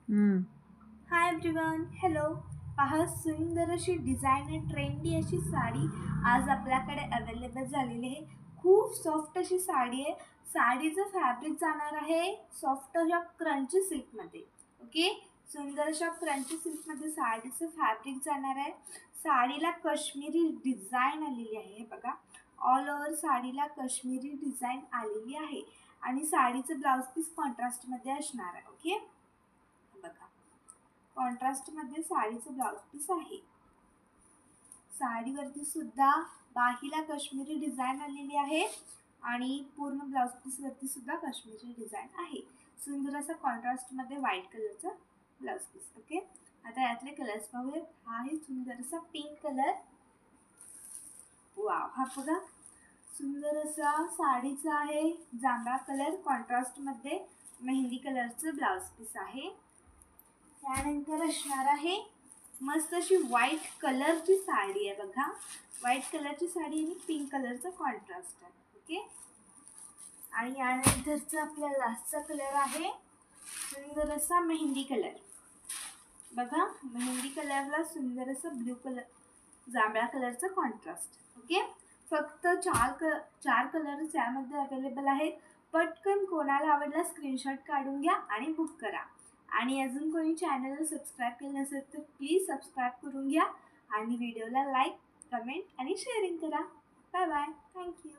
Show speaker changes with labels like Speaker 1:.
Speaker 1: हम्म.
Speaker 2: Hi everyone, hello. पहा, सुंदर अशी डिझायनर ट्रेंडी अशी साडी आज आपल्याकडे अवेलेबल झालेली आहे. खूप सॉफ्ट अशी साडी आहे. साडीचं फॅब्रिक जाणार आहे सॉफ्ट अशा क्रंची सिल्कमध्ये. ओके, सुंदर अशा क्रंची सिल्कमध्ये साडीचं फॅब्रिक जाणार आहे. साडीला काश्मीरी डिझाईन आलेली आहे, हे बघा. ऑल ओव्हर साडीला काश्मीरी डिझाईन आलेली आहे आणि साडीचं ब्लाउज पीस कॉन्ट्रास्टमध्ये असणार आहे. ओके, बघा. कॉन्ट्रास्टमध्ये साडीचं ब्लाउज पीस आहे. साडीवरती सुद्धा बाहीला काश्मीरी डिझाईन आलेली आहे आणि पूर्ण ब्लाउज पीसवरती सुद्धा काश्मीरी डिझाईन आहे. सुंदर असा कॉन्ट्रास्टमध्ये व्हाईट कलरचा ब्लाउज पीस. ओके, आता यातले कलर्स पाहूयात. हा आहे सुंदर असा पिंक कलर. वाव, हा बघा. सुंदर असा साडीचा आहे जांभळा कलर कॉन्ट्रास्टमध्ये मेहंदी कलरचं ब्लाउज पीस आहे. त्यानंतर असणार आहे मस्त अशी व्हाईट कलरची साडी आहे, बघा. व्हाईट कलरची साडी आणि पिंक कलरचा कॉन्ट्रास्ट आहे. ओके, आणि यानंतरचा आपला लास्टचा कलर आहे सुंदर असा मेहंदी कलर. बघा, मेहंदी कलरला सुंदर असा ब्ल्यू कलर जांभळ्या कलरचा कॉन्ट्रास्ट. ओके, फक्त चार कलर्स यामध्ये अवेलेबल आहेत. पटकन कोणाला आवडला स्क्रीनशॉट काढून घ्या आणि बुक करा. आणि अजून कोणी चॅनलला सबस्क्राईब केलं नसेल तर प्लीज सबस्क्राईब करून घ्या आणि व्हिडिओला लाईक, कमेंट आणि शेअरिंग करा. Bye bye, thank you.